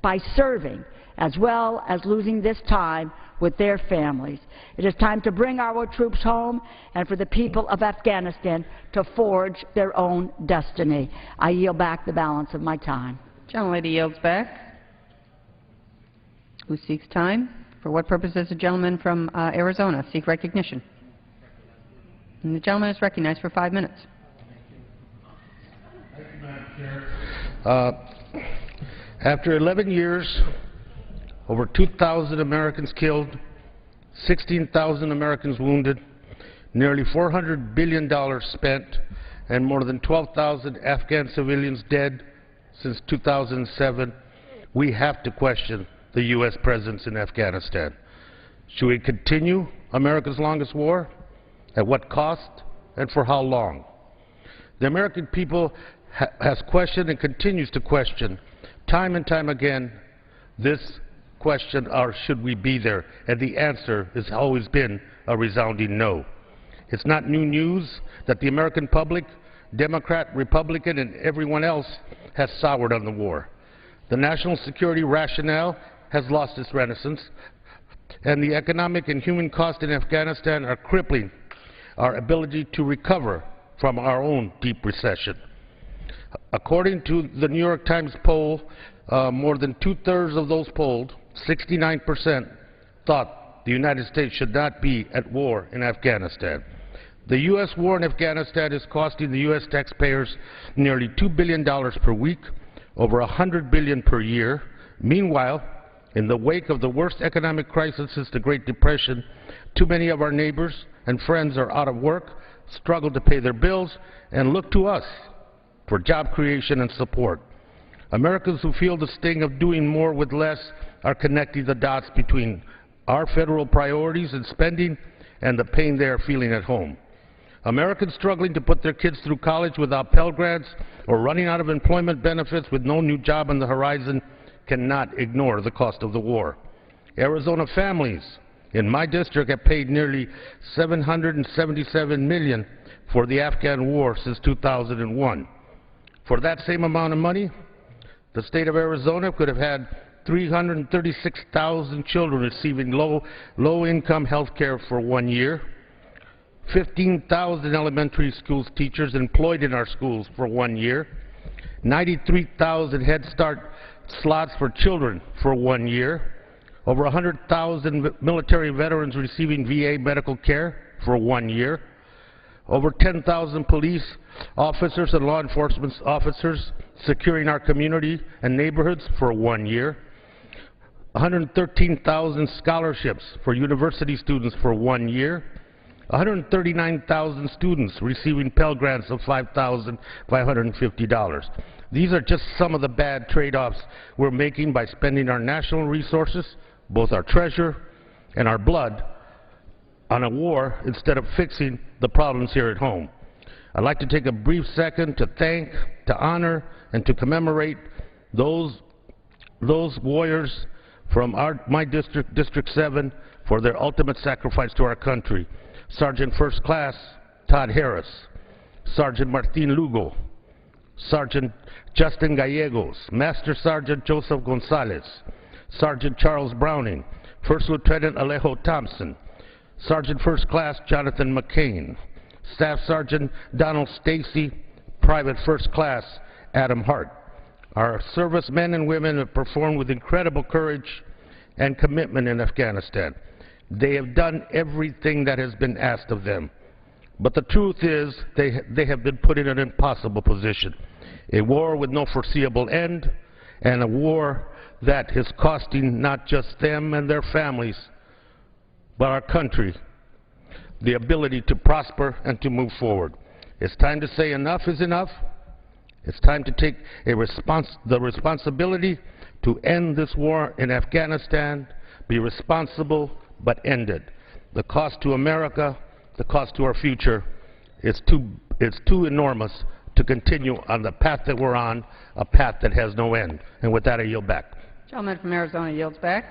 M: by serving, as well as losing this time with their families. It is time to bring our troops home and for the people of Afghanistan to forge their own destiny. I yield back the balance of my time.
D: Gentlelady yields back. Who seeks time? For what purpose does the gentleman from Arizona seek recognition? And the gentleman is recognized for 5 minutes.
N: Thank you, Madam Chair. After 11 years, over 2,000 Americans killed, 16,000 Americans wounded, nearly $400 billion spent, and more than 12,000 Afghan civilians dead since 2007, we have to question the U.S. presence in Afghanistan. Should we continue America's longest war? At what cost and for how long? The American people has questioned and continues to question time and time again this question, or should we be there? And the answer has always been a resounding no. It's not new news that the American public, Democrat, Republican, and everyone else has soured on the war. The national security rationale has lost its renaissance, and the economic and human costs in Afghanistan are crippling our ability to recover from our own deep recession. According to the New York Times poll, more than two-thirds of those polled, 69%, thought the United States should not be at war in Afghanistan. The U.S. war in Afghanistan is costing the U.S. taxpayers nearly $2 billion per week, over $100 billion per year. Meanwhile, in the wake of the worst economic crisis since the Great Depression, too many of our neighbors and friends are out of work, struggle to pay their bills, and look to us for job creation and support. Americans who feel the sting of doing more with less are connecting the dots between our federal priorities and spending and the pain they are feeling at home. Americans struggling to put their kids through college without Pell Grants or running out of employment benefits with no new job on the horizon cannot ignore the cost of the war. Arizona families in my district have paid nearly $777 million for the Afghan war since 2001. For that same amount of money, the state of Arizona could have had 336,000 children receiving low-income health care for 1 year, 15,000 elementary school teachers employed in our schools for 1 year, 93,000 Head Start slots for children for 1 year, over 100,000 military veterans receiving VA medical care for 1 year, over 10,000 police officers and law enforcement officers securing our community and neighborhoods for 1 year, 113,000 scholarships for university students for 1 year, 139,000 students receiving Pell Grants of $5,550. These are just some of the bad trade-offs we're making by spending our national resources, both our treasure and our blood, on a war instead of fixing the problems here at home. I'd like to take a brief second to thank, to honor, and to commemorate those warriors from my district, District 7, for their ultimate sacrifice to our country. Sergeant First Class Todd Harris, Sergeant Martin Lugo, Sergeant Justin Gallegos, Master Sergeant Joseph Gonzalez, Sergeant Charles Browning, First Lieutenant Alejo Thompson, Sergeant First Class Jonathan McCain, Staff Sergeant Donald Stacy, Private First Class Adam Hart. Our servicemen and women have performed with incredible courage and commitment in Afghanistan. They have done everything that has been asked of them. But the truth is, they have been put in an impossible position. A war with no foreseeable end, and a war that is costing not just them and their families, but our country the ability to prosper and to move forward. It's time to say enough is enough. It's time to take the responsibility to end this war in Afghanistan, be responsible, but end it. The cost to America, the cost to our future, it's too enormous to continue on the path that we're on, a path that has no end. And with that, I yield back.
D: The gentleman from Arizona yields back.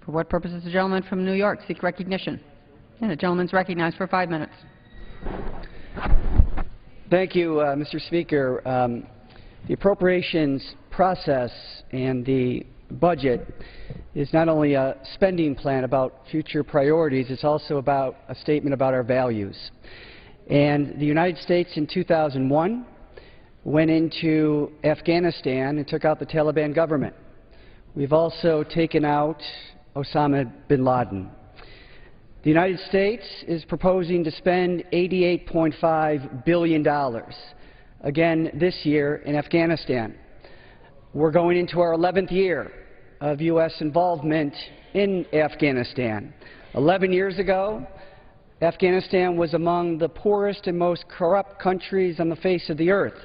D: For what purpose does the gentleman from New York seek recognition? And the gentleman is recognized for 5 minutes.
O: Thank you, Mr. Speaker. The appropriations process and the budget is not only a spending plan about future priorities, it's also about a statement about our values. And the United States in 2001 went into Afghanistan and took out the Taliban government. We've also taken out Osama bin Laden. The United States is proposing to spend $88.5 billion again this year in Afghanistan. We're going into our 11th year of U.S. involvement in Afghanistan. 11 years ago, Afghanistan was among the poorest and most corrupt countries on the face of the earth.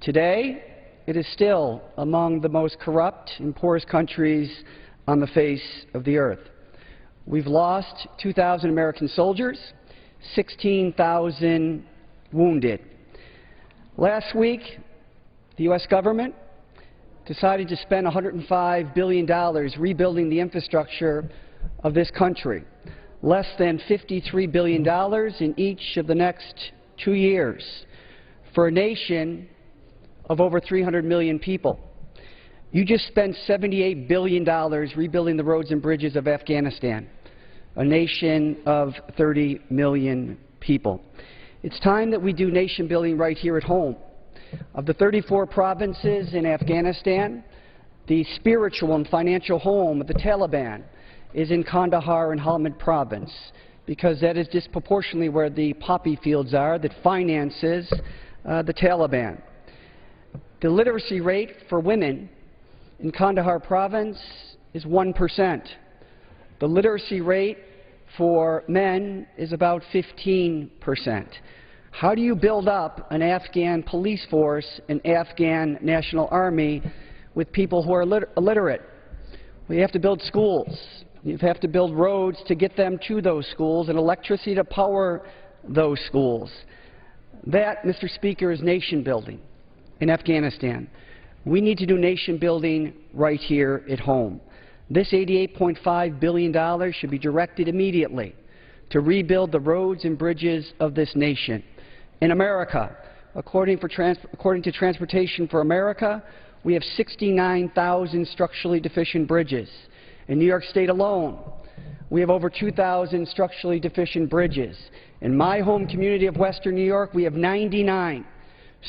O: Today, it is still among the most corrupt and poorest countries on the face of the earth. We've lost 2,000 American soldiers, 16,000 wounded. Last week, the U.S. government decided to spend $105 billion rebuilding the infrastructure of this country, less than $53 billion in each of the next 2 years, for a nation of over 300 million people. You just spent $78 billion rebuilding the roads and bridges of Afghanistan, a nation of 30 million people. It's time that we do nation building right here at home. Of the 34 provinces in Afghanistan, the spiritual and financial home of the Taliban is in Kandahar and Helmand province, because that is disproportionately where the poppy fields are that finances the Taliban. The literacy rate for women in Kandahar province is 1%. The literacy rate for men is about 15%. How do you build up an Afghan police force, an Afghan National Army, with people who are illiterate? Well, you have to build schools. You have to build roads to get them to those schools and electricity to power those schools. That, Mr. Speaker, is nation building in Afghanistan. We need to do nation building right here at home. This $88.5 billion should be directed immediately to rebuild the roads and bridges of this nation. In America, according to Transportation for America, we have 69,000 structurally deficient bridges. In New York State alone, we have over 2,000 structurally deficient bridges. In my home community of Western New York, we have 99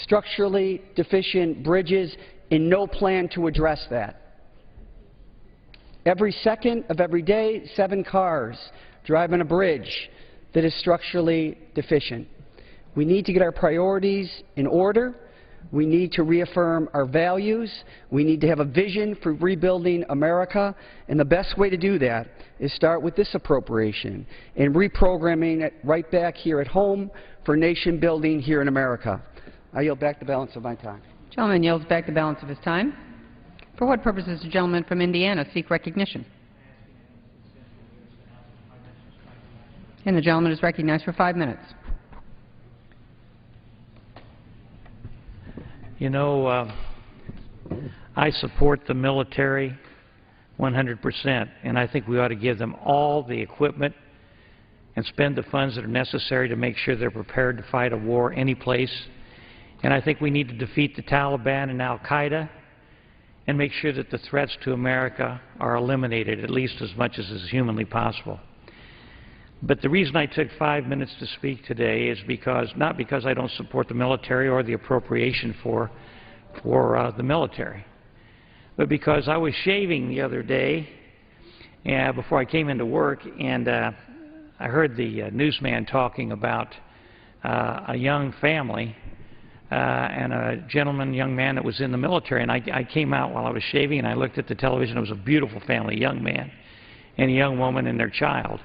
O: structurally deficient bridges and no plan to address that. Every second of every day, 7 cars drive on a bridge that is structurally deficient. We need to get our priorities in order. We need to reaffirm our values. We need to have a vision for rebuilding America. And the best way to do that is start with this appropriation and reprogramming it right back here at home for nation building here in America. I yield back the balance of my time.
D: The gentleman yields back the balance of his time. For what purpose does the gentleman from Indiana seek recognition? And the gentleman is recognized for 5 minutes.
P: You know, I support the military 100%, and I think we ought to give them all the equipment and spend the funds that are necessary to make sure they're prepared to fight a war any place. And I think we need to defeat the Taliban and Al-Qaeda and make sure that the threats to America are eliminated, at least as much as is humanly possible. But the reason I took 5 minutes to speak today is not because I don't support the military or the appropriation for the military, but because I was shaving the other day before I came into work, and I heard the newsman talking about a young family and a young man that was in the military. And I came out while I was shaving, and I looked at the television. It was a beautiful family, a young man and a young woman and their child.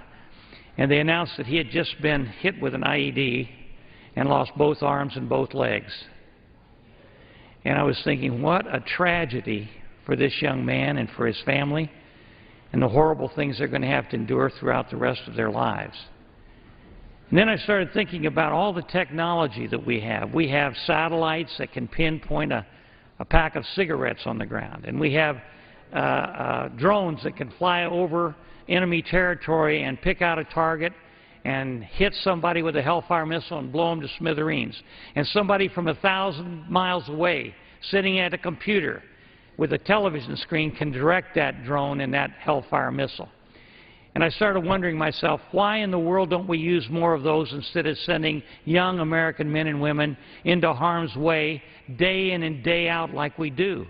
P: And they announced that he had just been hit with an IED and lost both arms and both legs. And I was thinking, what a tragedy for this young man and for his family, and the horrible things they're going to have to endure throughout the rest of their lives. And then I started thinking about all the technology that we have. We have satellites that can pinpoint a pack of cigarettes on the ground, and we have drones that can fly over enemy territory and pick out a target and hit somebody with a Hellfire missile and blow them to smithereens. And somebody from 1,000 miles away sitting at a computer with a television screen can direct that drone and that Hellfire missile. And I started wondering myself, why in the world don't we use more of those instead of sending young American men and women into harm's way day in and day out like we do?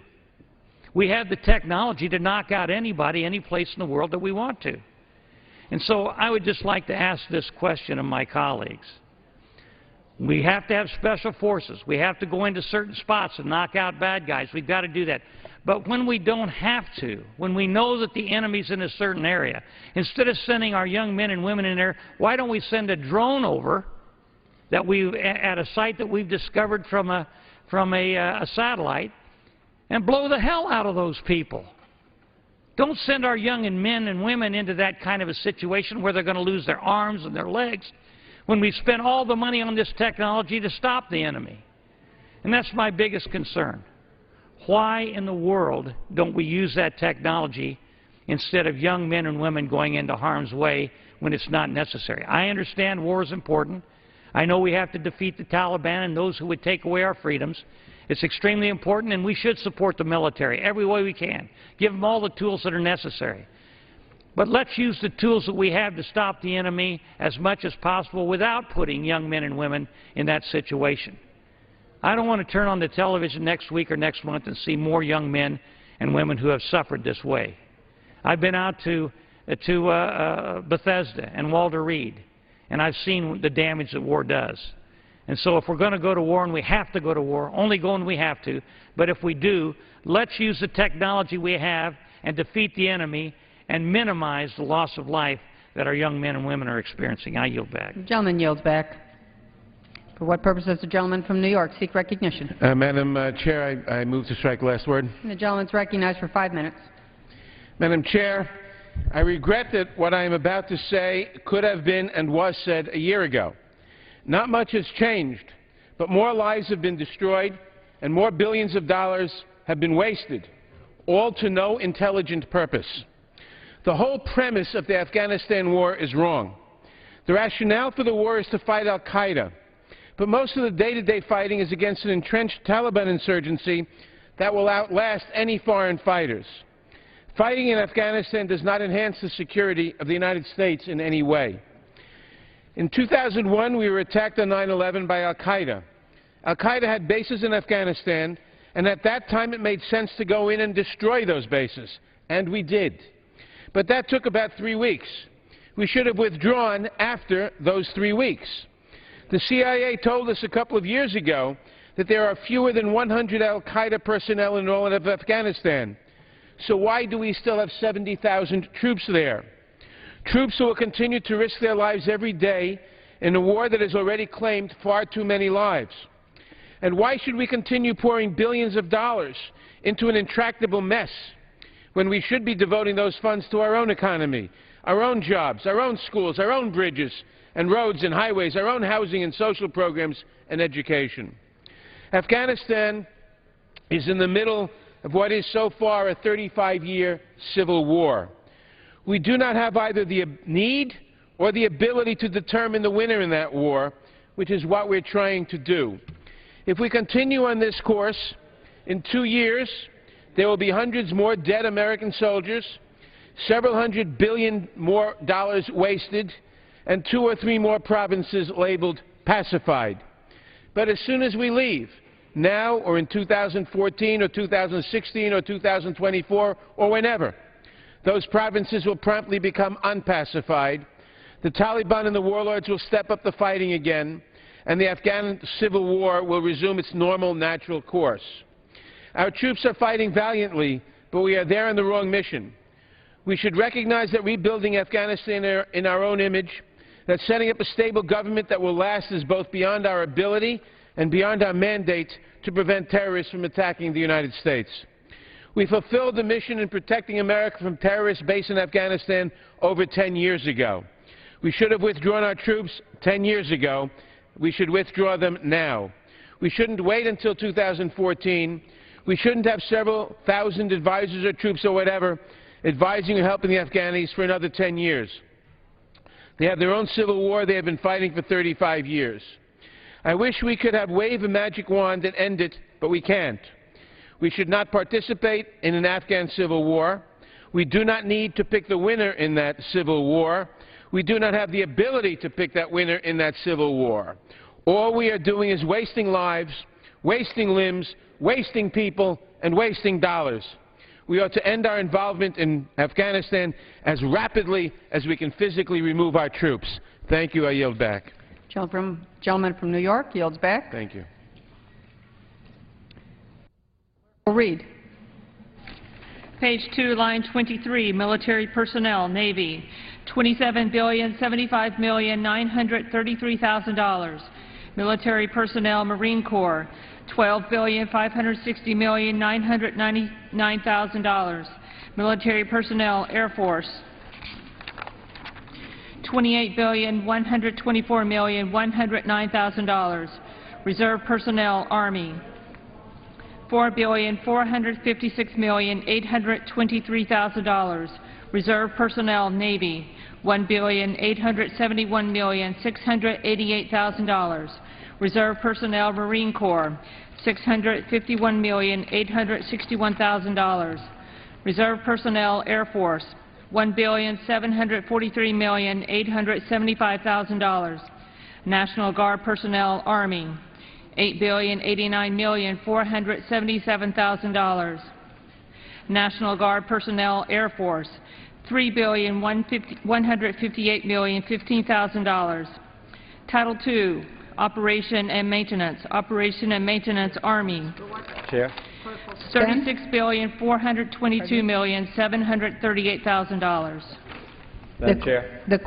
P: We have the technology to knock out anybody, any place in the world that we want to. And so I would just like to ask this question of my colleagues. We have to have special forces. We have to go into certain spots and knock out bad guys. We've got to do that. But when we don't have to, when we know that the enemy's in a certain area, instead of sending our young men and women in there, why don't we send a drone over that at a site that we've discovered from a satellite and blow the hell out of those people? Don't send our young men and women into that kind of a situation where they're going to lose their arms and their legs when we spend all the money on this technology to stop the enemy. And that's my biggest concern. Why in the world don't we use that technology instead of young men and women going into harm's way when it's not necessary? I understand war is important. I know we have to defeat the Taliban and those who would take away our freedoms. It's extremely important, and we should support the military every way we can. Give them all the tools that are necessary. But let's use the tools that we have to stop the enemy as much as possible without putting young men and women in that situation. I don't want to turn on the television next week or next month and see more young men and women who have suffered this way. I've been out to Bethesda and Walter Reed, and I've seen the damage that war does. And so if we're going to go to war, and we have to go to war, only go when we have to, but if we do, let's use the technology we have and defeat the enemy and minimize the loss of life that our young men and women are experiencing. I yield back.
D: The gentleman yields back. For what purpose does the gentleman from New York seek recognition?
Q: Madam Chair, I move to strike the last word.
D: And the gentleman is recognized for 5 minutes.
Q: Madam Chair, I regret that what I am about to say could have been and was said a year ago. Not much has changed, but more lives have been destroyed and more billions of dollars have been wasted, all to no intelligent purpose. The whole premise of the Afghanistan war is wrong. The rationale for the war is to fight al-Qaeda, but most of the day-to-day fighting is against an entrenched Taliban insurgency that will outlast any foreign fighters. Fighting in Afghanistan does not enhance the security of the United States in any way. In 2001, we were attacked on 9/11 by al-Qaeda. Al-Qaeda had bases in Afghanistan, and at that time it made sense to go in and destroy those bases, and we did. But that took about 3 weeks. We should have withdrawn after those 3 weeks. The CIA told us a couple of years ago that there are fewer than 100 al-Qaeda personnel in all of Afghanistan. So why do we still have 70,000 troops there? Troops who will continue to risk their lives every day in a war that has already claimed far too many lives. And why should we continue pouring billions of dollars into an intractable mess when we should be devoting those funds to our own economy, our own jobs, our own schools, our own bridges and roads and highways, our own housing and social programs and education? Afghanistan is in the middle of what is so far a 35-year civil war. We do not have either the need or the ability to determine the winner in that war, which is what we're trying to do. If we continue on this course, in 2 years, there will be hundreds more dead American soldiers, several $100 billion more dollars wasted, and 2 or 3 more provinces labeled pacified. But as soon as we leave, now or in 2014 or 2016 or 2024 or whenever, those provinces will promptly become unpacified. The Taliban and the warlords will step up the fighting again, and the Afghan civil war will resume its normal, natural course. Our troops are fighting valiantly, but we are there on the wrong mission. We should recognize that rebuilding Afghanistan in our own image, that setting up a stable government that will last is both beyond our ability and beyond our mandate to prevent terrorists from attacking the United States. We fulfilled the mission in protecting America from terrorists based in Afghanistan over 10 years ago. We should have withdrawn our troops 10 years ago. We should withdraw them now. We shouldn't wait until 2014. We shouldn't have several thousand advisors or troops or whatever advising or helping the Afghanis for another 10 years. They have their own civil war they have been fighting for 35 years. I wish we could have waved a magic wand and end it, but we can't. We should not participate in an Afghan civil war. We do not need to pick the winner in that civil war. We do not have the ability to pick that winner in that civil war. All we are doing is wasting lives, wasting limbs, wasting people, and wasting dollars. We ought to end our involvement in Afghanistan as rapidly as we can physically remove our troops. Thank you. I yield back.
D: Gentleman from New York yields back.
Q: Thank you.
D: Read.
G: Page 2, line 23, military personnel, Navy, $27,075,933,000. Military personnel, Marine Corps, $12,560,999,000. Military personnel, Air Force, $28,124,109,000. Reserve personnel, Army, $4,456,823,000. Reserve personnel, Navy, $1,871,688,000. Reserve personnel, Marine Corps, $651,861,000. Reserve personnel, Air Force, $1,743,875,000. National Guard personnel, Army, $8,089,477,000. National Guard personnel, Air Force, $3,158,015,000. Title II, Operation and Maintenance. Operation and Maintenance, Army.
R: Chair.
G: $36,422,738,000.
R: Madam Chair.
D: The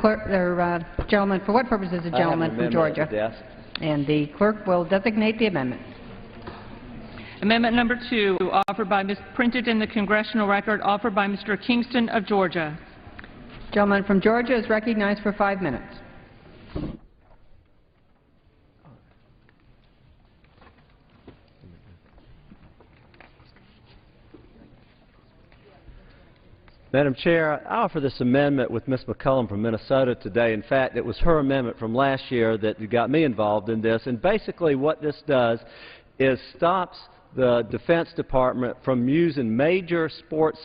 D: gentleman, for what purpose is the gentleman from Georgia? And the clerk will designate the amendment.
G: Amendment number 2, printed in the congressional record, offered by Mr. Kingston of Georgia.
D: Gentleman from Georgia is recognized for 5 minutes.
R: Madam Chair, I offer this amendment with Ms. McCollum from Minnesota today. In fact, it was her amendment from last year that got me involved in this. And basically what this does is stops the Defense Department from using major sports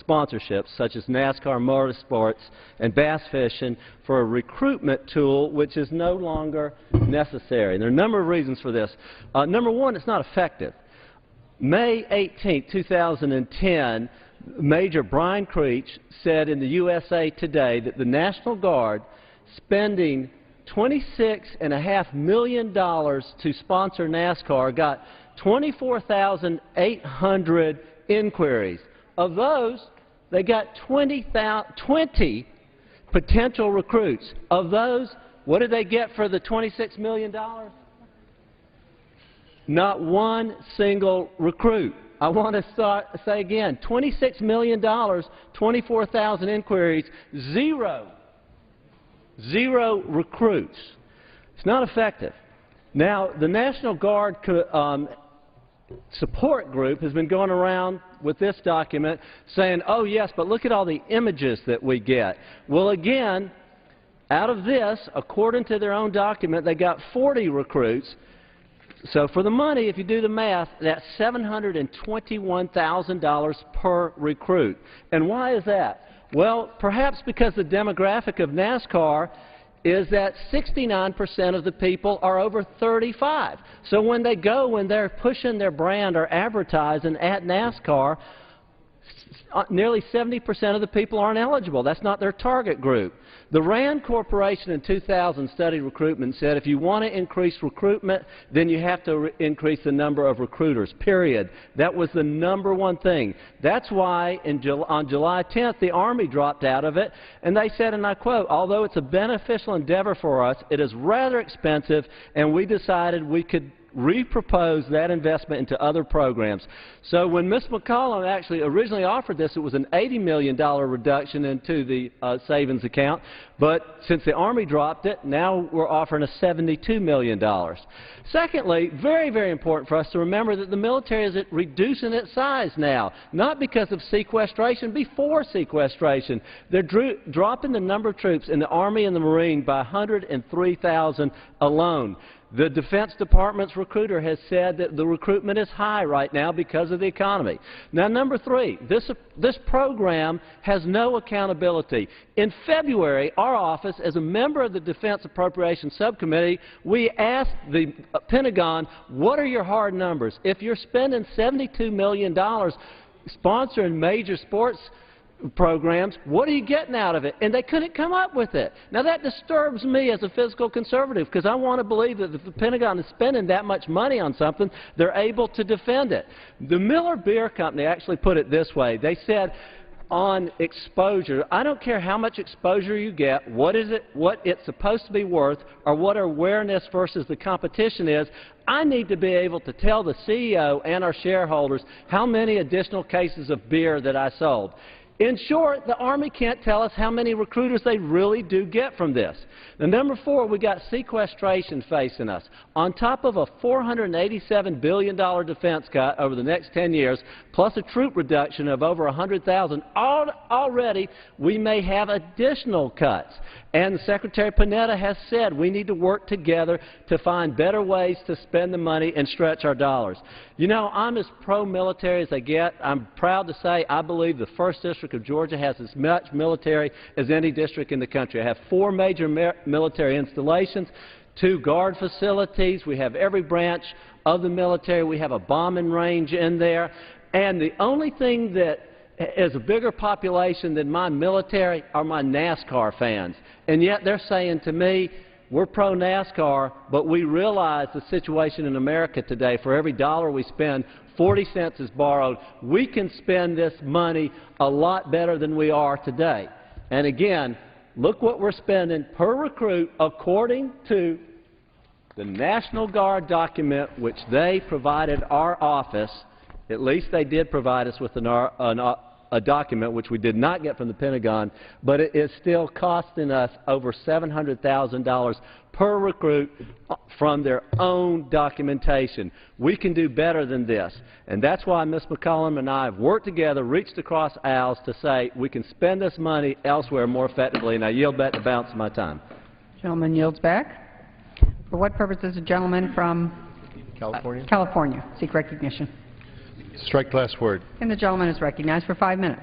R: sponsorships such as NASCAR Motorsports and bass fishing for a recruitment tool which is no longer necessary. And there are a number of reasons for this. Number one, it's not effective. May 18, 2010, Major Brian Creech said in the USA Today that the National Guard spending $26.5 million to sponsor NASCAR got 24,800 inquiries. Of those, they got 20 potential recruits. Of those, what did they get for the $26 million? Not one single recruit. I want to say again, $26 million, 24,000 inquiries, zero recruits. It's not effective. Now, the National Guard support group has been going around with this document saying, oh yes, but look at all the images that we get. Well, again, out of this, according to their own document, they got 40 recruits. So for the money, if you do the math, that's $721,000 per recruit. And why is that? Well, perhaps because the demographic of NASCAR is that 69% of the people are over 35. So when they go, when they're pushing their brand or advertising at NASCAR, nearly 70% of the people aren't eligible. That's not their target group. The RAND Corporation in 2000 studied recruitment and said if you want to increase recruitment, then you have to increase the number of recruiters, period. That was the number one thing. That's why on July 10th, the Army dropped out of it, and they said, and I quote, although it's a beneficial endeavor for us, it is rather expensive, and we decided we could repropose that investment into other programs. So when Ms. McCollum actually originally offered this, it was an $80 million reduction into the savings account. But since the Army dropped it, now we're offering a $72 million. Secondly, very, very important for us to remember that the military is reducing its size now, not because of sequestration, before sequestration. They're dropping the number of troops in the Army and the Marine by 103,000 alone. The Defense Department's recruiter has said that the recruitment is high right now because of the economy. Now, number three, this program has no accountability. In February, our office, as a member of the Defense Appropriations Subcommittee, we asked the Pentagon, what are your hard numbers? If you're spending $72 million sponsoring major sports programs, what are you getting out of it? And they couldn't come up with it. Now that disturbs me as a fiscal conservative, because I want to believe that if the Pentagon is spending that much money on something, they're able to defend it. The Miller Beer Company actually put it this way. They said, on exposure, I don't care how much exposure you get, what it's supposed to be worth, or what our awareness versus the competition is. I need to be able to tell the CEO and our shareholders how many additional cases of beer that I sold. In short, the Army can't tell us how many recruiters they really do get from this. Now, number four, we got sequestration facing us. On top of a $487 billion defense cut over the next 10 years, plus a troop reduction of over 100,000, already we may have additional cuts. And Secretary Panetta has said we need to work together to find better ways to spend the money and stretch our dollars. You know, I'm as pro-military as they get. I'm proud to say I believe the 1st District of Georgia has as much military as any district in the country. I have 4 major military installations, 2 guard facilities. We have every branch of the military. We have a bombing range in there. And the only thing that is a bigger population than my military are my NASCAR fans. And yet they're saying to me, we're pro-NASCAR, but we realize the situation in America today. For every dollar we spend, 40 cents is borrowed. We can spend this money a lot better than we are today. And again, look what we're spending per recruit according to the National Guard document, which they provided our office. At least they did provide us with a document which we did not get from the Pentagon, but it is still costing us over $700,000 per recruit from their own documentation. We can do better than this, and that's why Ms. McCollum and I have worked together, reached across aisles to say we can spend this money elsewhere more effectively, and I yield back the balance of my time.
D: Gentleman yields back. For what purpose does the gentleman from California seek recognition?
S: Strike last word.
D: And the gentleman is recognized for 5 minutes.